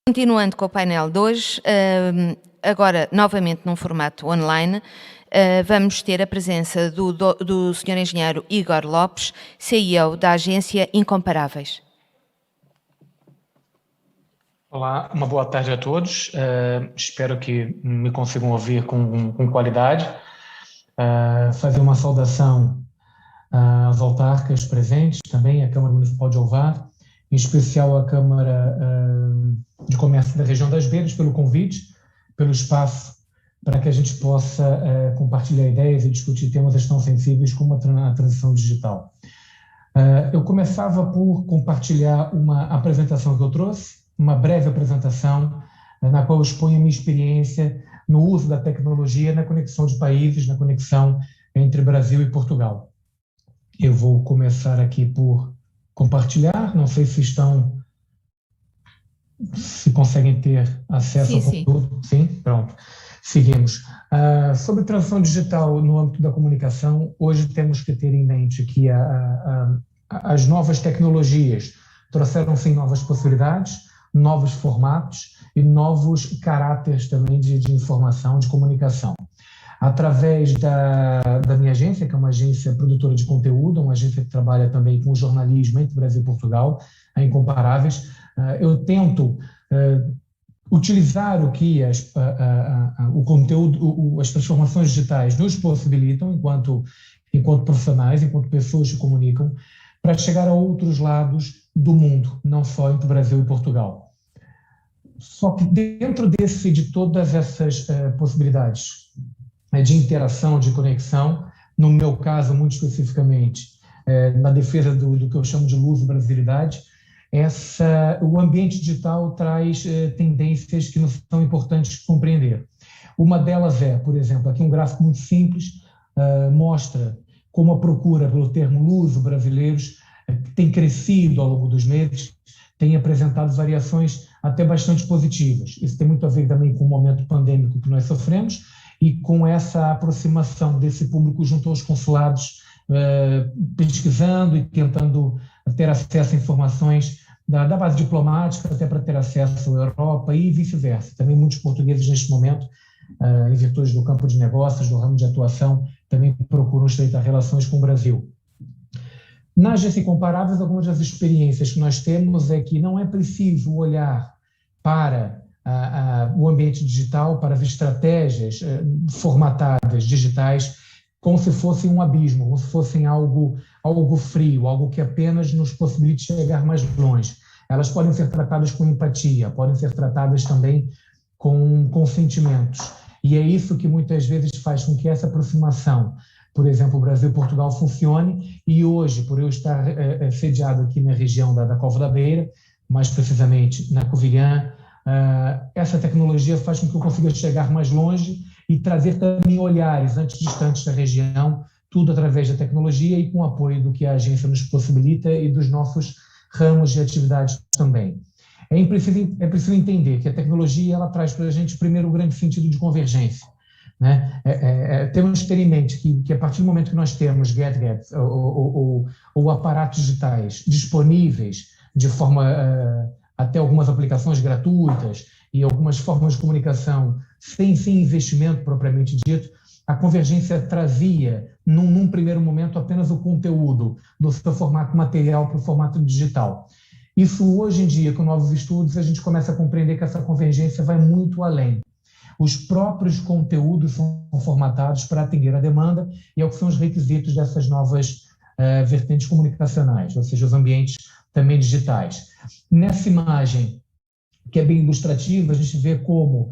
Continuando com o painel de hoje, agora novamente num formato online, vamos ter a presença do Sr. Engenheiro Igor Lopes, CEO da agência Incomparáveis. Olá, uma boa tarde a todos. Espero que me consigam ouvir com qualidade. Fazer uma saudação aos autarcas presentes, também a Câmara Municipal de Ovar, em especial a Câmara de Comércio da região das Beiras, pelo convite, pelo espaço, para que a gente possa compartilhar ideias e discutir temas tão sensíveis como a transição digital. Eu começava por compartilhar uma apresentação que eu trouxe, uma breve apresentação, na qual eu exponho a minha experiência no uso da tecnologia na conexão de países, na conexão entre Brasil e Portugal. Eu vou começar aqui por compartilhar, não sei se conseguem ter acesso ao conteúdo. Sim, pronto. Seguimos. Sobre transição digital no âmbito da comunicação, hoje temos que ter em mente que as novas tecnologias trouxeram, sim, novas possibilidades, novos formatos e novos caráteres também de informação, de comunicação. Através da minha agência, que é uma agência produtora de conteúdo, uma agência que trabalha também com o jornalismo entre Brasil e Portugal, a Incomparáveis, eu tento utilizar o que o conteúdo, as transformações digitais nos possibilitam enquanto profissionais, enquanto pessoas que comunicam, para chegar a outros lados do mundo, não só entre Brasil e Portugal. Só que dentro de todas essas possibilidades de interação, de conexão, no meu caso, muito especificamente, na defesa do que eu chamo de luso-brasilidade, o ambiente digital traz tendências que nos são importantes compreender. Uma delas é, por exemplo, aqui um gráfico muito simples, mostra como a procura pelo termo luso-brasileiros tem crescido ao longo dos meses, tem apresentado variações até bastante positivas. Isso tem muito a ver também com o momento pandêmico que nós sofremos e com essa aproximação desse público junto aos consulados, pesquisando e tentando ter acesso a informações da base diplomática até para ter acesso à Europa e vice-versa. Também muitos portugueses neste momento, em virtude do campo de negócios, do ramo de atuação, também procuram estreitar relações com o Brasil. Na agência Incomparáveis, algumas das experiências que nós temos é que não é preciso olhar para o ambiente digital, para as estratégias formatadas digitais, como se fossem um abismo, como se fossem algo frio, algo que apenas nos possibilite chegar mais longe. Elas podem ser tratadas com empatia, podem ser tratadas também com sentimentos. E é isso que muitas vezes faz com que essa aproximação, por exemplo, Brasil e Portugal, funcione. E hoje, por eu estar sediado aqui na região da Cova da Beira, mais precisamente na Covilhã, essa tecnologia faz com que eu consiga chegar mais longe e trazer também olhares antes distantes da região, tudo através da tecnologia e com o apoio do que a agência nos possibilita e dos nossos ramos de atividades também. É preciso entender que a tecnologia ela traz para a gente, primeiro, um grande sentido de convergência, né? Temos que ter em mente que a partir do momento que nós temos gadgets ou aparatos digitais disponíveis de forma até algumas aplicações gratuitas e algumas formas de comunicação sem investimento propriamente dito, a convergência trazia, num primeiro momento, apenas o conteúdo do seu formato material para o formato digital. Isso, hoje em dia, com novos estudos, a gente começa a compreender que essa convergência vai muito além. Os próprios conteúdos são formatados para atender a demanda e é o que são os requisitos dessas novas vertentes comunicacionais, ou seja, os ambientes também digitais. Nessa imagem, que é bem ilustrativa, a gente vê como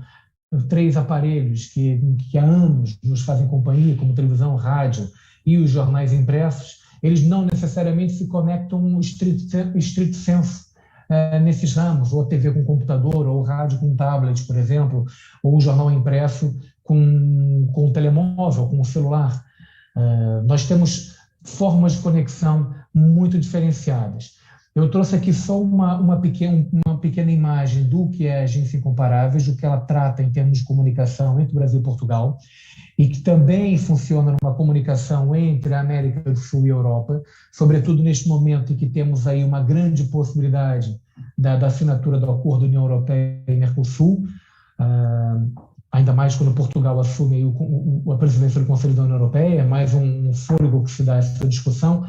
3 aparelhos que há anos nos fazem companhia, como televisão, rádio e os jornais impressos, eles não necessariamente se conectam estrito senso nesses ramos, ou a TV com computador, ou o rádio com tablet, por exemplo, ou o jornal impresso com um telemóvel, com um celular. Nós temos formas de conexão muito diferenciadas. Eu trouxe aqui só uma pequena imagem do que é a Agência Incomparáveis, do que ela trata em termos de comunicação entre o Brasil e Portugal, e que também funciona numa comunicação entre a América do Sul e a Europa, sobretudo neste momento em que temos aí uma grande possibilidade da assinatura do Acordo União Europeia e Mercosul, ainda mais quando Portugal assume a presidência do Conselho da União Europeia, mais um fôlego que se dá a essa discussão.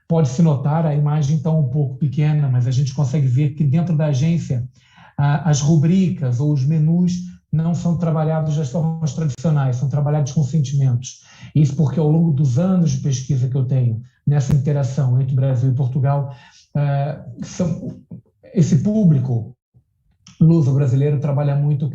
Pode-se notar, a imagem está um pouco pequena, mas a gente consegue ver que dentro da agência as rubricas ou os menus não são trabalhados das formas tradicionais, são trabalhados com sentimentos. Isso porque ao longo dos anos de pesquisa que eu tenho nessa interação entre Brasil e Portugal, esse público luso-brasileiro trabalha muito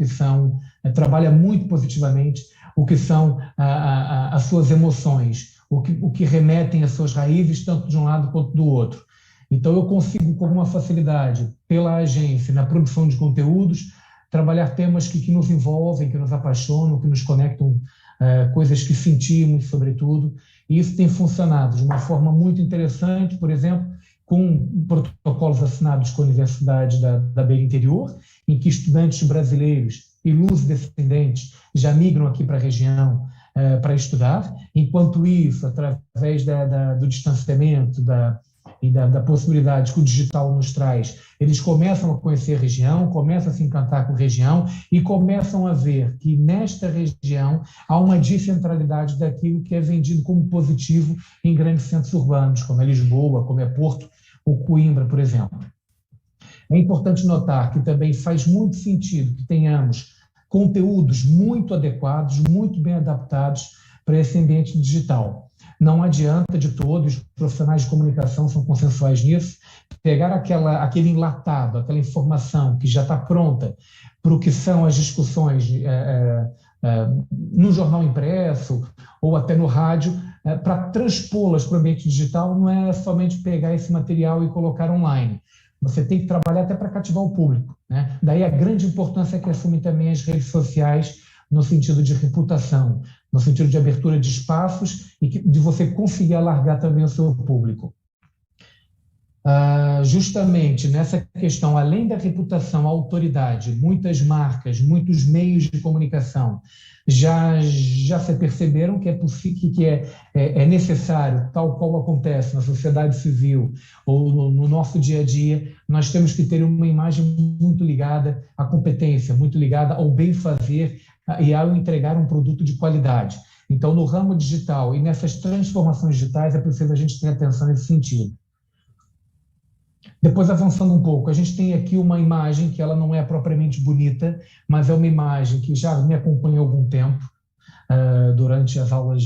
positivamente o que são as suas emoções, o que remetem às suas raízes, tanto de um lado quanto do outro. Então, eu consigo, com uma facilidade, pela agência, na produção de conteúdos, trabalhar temas que nos envolvem, que nos apaixonam, que nos conectam, coisas que sentimos, sobretudo, e isso tem funcionado de uma forma muito interessante, por exemplo, com protocolos assinados com a Universidade da Beira Interior, em que estudantes brasileiros e luso-descendentes já migram aqui para a região para estudar. Enquanto isso, através do distanciamento e da possibilidade que o digital nos traz, eles começam a conhecer a região, começam a se encantar com a região e começam a ver que nesta região há uma descentralidade daquilo que é vendido como positivo em grandes centros urbanos, como é Lisboa, como é Porto ou Coimbra, por exemplo. É importante notar que também faz muito sentido que tenhamos conteúdos muito adequados, muito bem adaptados para esse ambiente digital. Não adianta de todo, os profissionais de comunicação são consensuais nisso, pegar aquele enlatado, aquela informação que já está pronta para o que são as discussões no jornal impresso ou até no rádio, para transpô-las para o ambiente digital, não é somente pegar esse material e colocar online. Você tem que trabalhar até para cativar o público, né? Daí a grande importância que assumem também as redes sociais no sentido de reputação, no sentido de abertura de espaços e de você conseguir alargar também o seu público. Justamente nessa questão, além da reputação, a autoridade, muitas marcas, muitos meios de comunicação já se perceberam que é necessário, tal qual acontece na sociedade civil ou no nosso dia a dia, nós temos que ter uma imagem muito ligada à competência, muito ligada ao bem fazer e ao entregar um produto de qualidade. Então, no ramo digital e nessas transformações digitais, é preciso a gente ter atenção nesse sentido. Depois, avançando um pouco, a gente tem aqui uma imagem que ela não é propriamente bonita, mas é uma imagem que já me acompanha há algum tempo, durante as aulas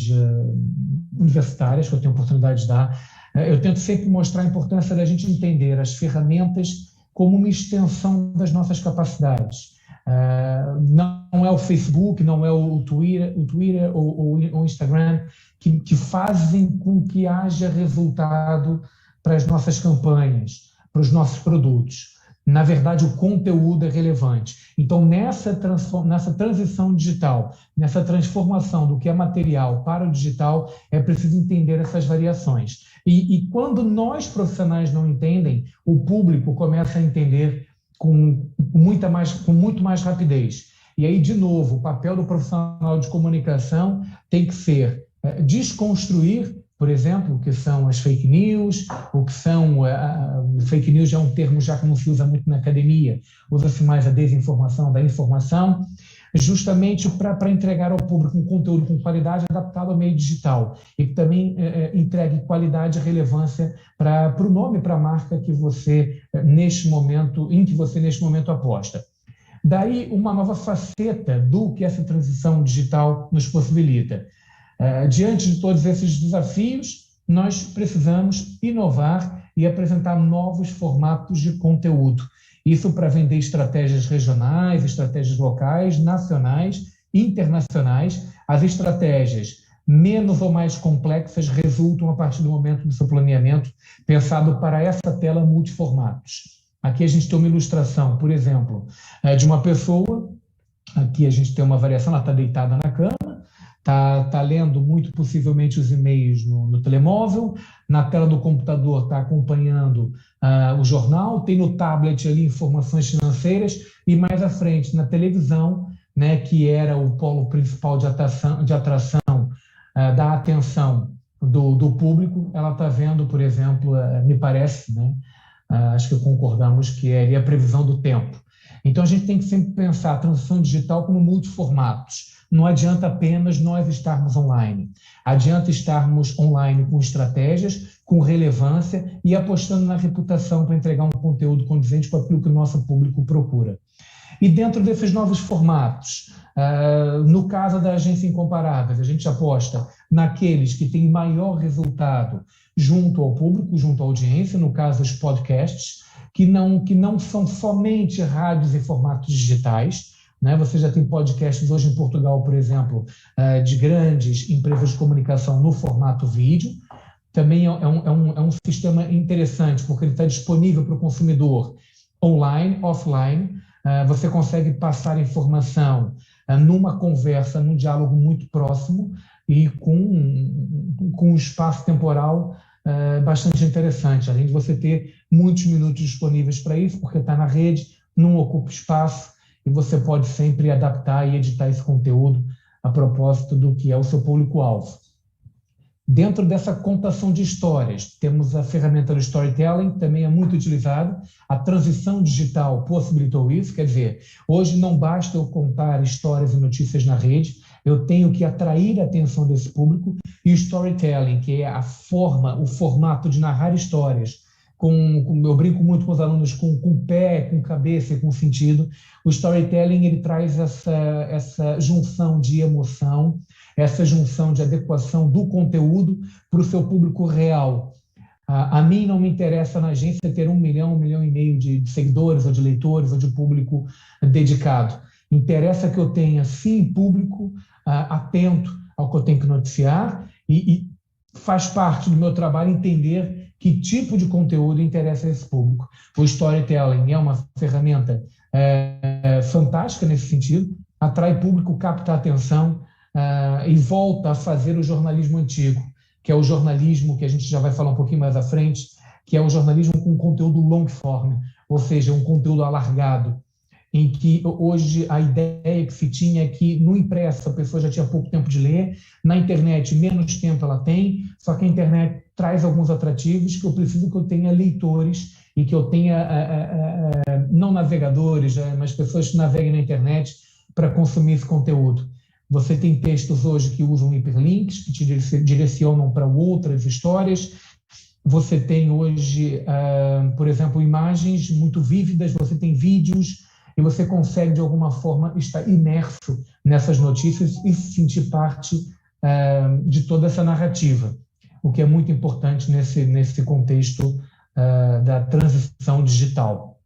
universitárias que eu tenho a oportunidade de dar. Eu tento sempre mostrar a importância da gente entender as ferramentas como uma extensão das nossas capacidades. Não é o Facebook, não é o Twitter ou o Instagram que fazem com que haja resultado para as nossas campanhas, para os nossos produtos. Na verdade, o conteúdo é relevante. Então, nessa transição digital, nessa transformação do que é material para o digital, é preciso entender essas variações. E quando nós, profissionais, não entendem, o público começa a entender com muito mais rapidez. E aí, de novo, o papel do profissional de comunicação tem que ser desconstruir, por exemplo, o que são as fake news, o que são... fake news já é um termo já que não se usa muito na academia, usa-se mais a desinformação da informação, justamente para entregar ao público um conteúdo com qualidade adaptado ao meio digital e que também entregue qualidade e relevância para o nome, para a marca que você, neste momento aposta. Daí uma nova faceta do que essa transição digital nos possibilita. Diante de todos esses desafios, nós precisamos inovar e apresentar novos formatos de conteúdo. Isso para vender estratégias regionais, estratégias locais, nacionais, internacionais. As estratégias menos ou mais complexas resultam a partir do momento do seu planeamento pensado para essa tela multiformatos. Aqui a gente tem uma ilustração, por exemplo, de uma pessoa. Aqui a gente tem uma variação, ela está deitada na cama, Está lendo muito possivelmente os e-mails no telemóvel, na tela do computador está acompanhando o jornal, tem no tablet ali informações financeiras e mais à frente na televisão, né, que era o polo principal de atração da atenção do público, ela está vendo, por exemplo, me parece, né, acho que concordamos que é a previsão do tempo. Então, a gente tem que sempre pensar a transição digital como multiformatos. Não adianta apenas nós estarmos online. Adianta estarmos online com estratégias, com relevância e apostando na reputação para entregar um conteúdo condizente com aquilo que o nosso público procura. E dentro desses novos formatos, no caso da Agência Incomparáveis, a gente aposta naqueles que têm maior resultado junto ao público, junto à audiência, no caso os podcasts, que não são somente rádios e formatos digitais, né? Você já tem podcasts hoje em Portugal, por exemplo, de grandes empresas de comunicação no formato vídeo. Também é um sistema interessante, porque ele está disponível para o consumidor online, offline. Você consegue passar informação numa conversa, num diálogo muito próximo e com um espaço temporal bastante interessante, além de você ter muitos minutos disponíveis para isso, porque está na rede, não ocupa espaço e você pode sempre adaptar e editar esse conteúdo a propósito do que é o seu público-alvo. Dentro dessa contação de histórias, temos a ferramenta do storytelling, que também é muito utilizada. A transição digital possibilitou isso, quer dizer, hoje não basta eu contar histórias e notícias na rede, eu tenho que atrair a atenção desse público, e o storytelling, que é o formato de narrar histórias, eu brinco muito com os alunos com pé, com cabeça e com sentido. O storytelling ele traz essa junção de emoção, essa junção de adequação do conteúdo para o seu público real. A mim não me interessa na agência ter 1 milhão, 1,5 milhão de seguidores, ou de leitores, ou de público dedicado. Interessa que eu tenha, sim, público atento ao que eu tenho que noticiar e faz parte do meu trabalho entender que tipo de conteúdo interessa a esse público. O storytelling é uma ferramenta fantástica nesse sentido, atrai público, capta atenção e volta a fazer o jornalismo antigo, que é o jornalismo que a gente já vai falar um pouquinho mais à frente, que é o jornalismo com conteúdo long form, ou seja, um conteúdo alargado, em que hoje a ideia que se tinha é que no impresso a pessoa já tinha pouco tempo de ler, na internet menos tempo ela tem, só que a internet traz alguns atrativos que eu preciso que eu tenha leitores e que eu tenha, não navegadores, mas pessoas que naveguem na internet para consumir esse conteúdo. Você tem textos hoje que usam hiperlinks, que te direcionam para outras histórias. Você tem hoje, por exemplo, imagens muito vívidas, você tem vídeos, e você consegue, de alguma forma, estar imerso nessas notícias e se sentir parte de toda essa narrativa, o que é muito importante nesse contexto da transição digital.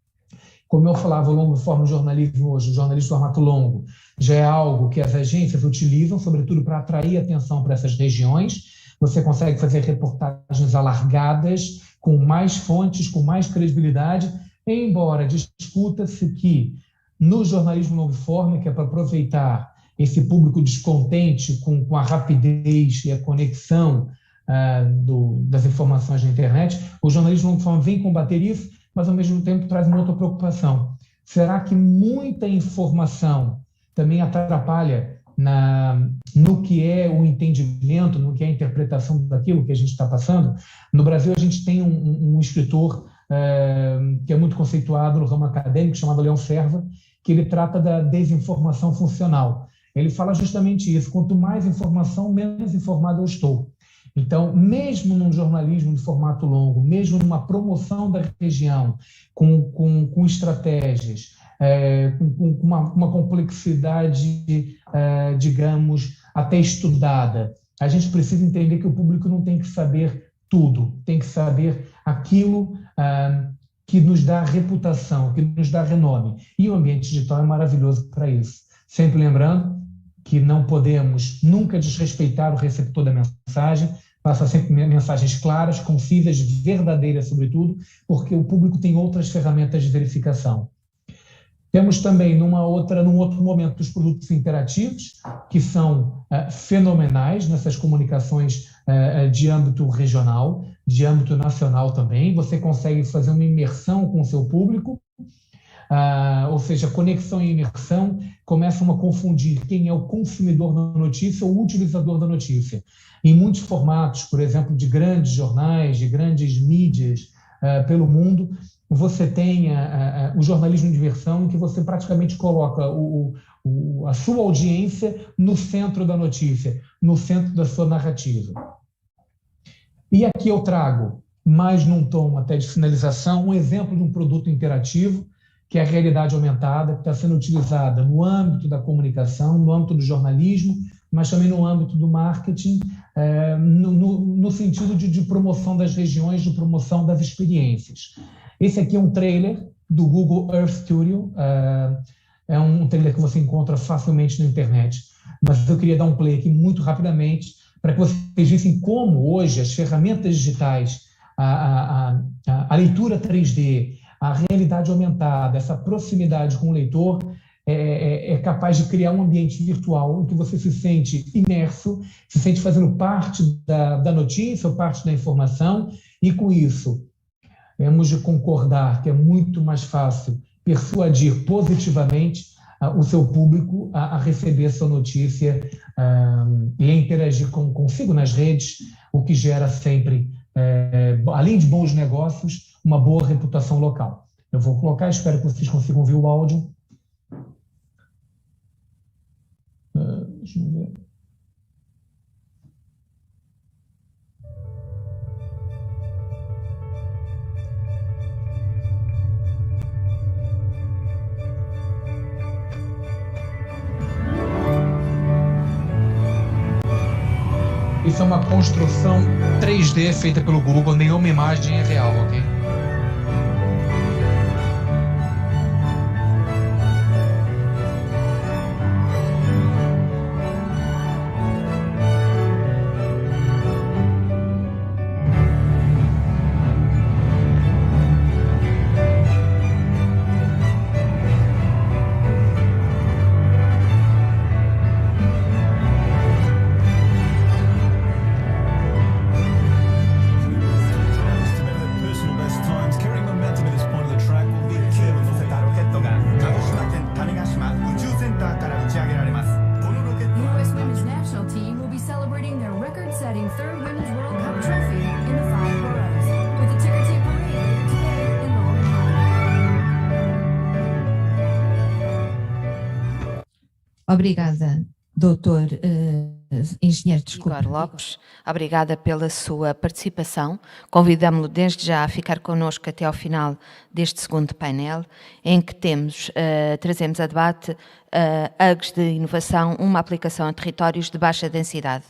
Como eu falava, o longo forma do jornalismo hoje, o jornalismo de formato longo, já é algo que as agências utilizam, sobretudo para atrair atenção para essas regiões. Você consegue fazer reportagens alargadas, com mais fontes, com mais credibilidade, embora discuta-se que no jornalismo longo forma, que é para aproveitar esse público descontente com a rapidez e a conexão das informações na internet, o jornalismo longo forma vem combater isso, mas ao mesmo tempo traz uma outra preocupação. Será que muita informação também atrapalha no que é o entendimento, no que é a interpretação daquilo que a gente está passando? No Brasil, a gente tem um escritor que é muito conceituado no ramo acadêmico, chamado Leão Serva, que ele trata da desinformação funcional. Ele fala justamente isso: quanto mais informação, menos informado eu estou. Então, mesmo num jornalismo de formato longo, mesmo numa promoção da região, com estratégias, com uma complexidade, digamos, até estudada, a gente precisa entender que o público não tem que saber tudo, tem que saber aquilo que nos dá reputação, que nos dá renome. E o ambiente digital é maravilhoso para isso. Sempre lembrando que não podemos nunca desrespeitar o receptor da mensagem, passa sempre mensagens claras, concisas, verdadeiras, sobretudo, porque o público tem outras ferramentas de verificação. Temos também, num outro momento, os produtos interativos, que são fenomenais nessas comunicações de âmbito regional, de âmbito nacional também. Você consegue fazer uma imersão com o seu público, ou seja, conexão e imersão começam a confundir quem é o consumidor da notícia ou o utilizador da notícia. Em muitos formatos, por exemplo, de grandes jornais, de grandes mídias pelo mundo, você tem o jornalismo de imersão, em que você praticamente coloca a sua audiência no centro da notícia, no centro da sua narrativa. E aqui eu trago, mais num tom até de finalização, um exemplo de um produto interativo, que é a realidade aumentada, que está sendo utilizada no âmbito da comunicação, no âmbito do jornalismo, mas também no âmbito do marketing, no sentido de promoção das regiões, de promoção das experiências. Esse aqui é um trailer do Google Earth Studio, é um trailer que você encontra facilmente na internet, mas eu queria dar um play aqui muito rapidamente para que vocês vissem como hoje as ferramentas digitais, a leitura 3D, a realidade aumentada, essa proximidade com o leitor é capaz de criar um ambiente virtual em que você se sente imerso, se sente fazendo parte da notícia ou parte da informação, e com isso temos de concordar que é muito mais fácil persuadir positivamente o seu público a receber a sua notícia e a interagir consigo nas redes, o que gera sempre, além de bons negócios, uma boa reputação local. Eu vou colocar, espero que vocês consigam ouvir o áudio. Deixa eu ver. Isso é uma construção 3D feita pelo Google, nenhuma imagem é real, ok? Obrigada, doutor engenheiro, Igor Lopes, obrigada pela sua participação. Convidamo-lo desde já a ficar connosco até ao final deste segundo painel, em que trazemos a debate hubs de inovação, uma aplicação a territórios de baixa densidade.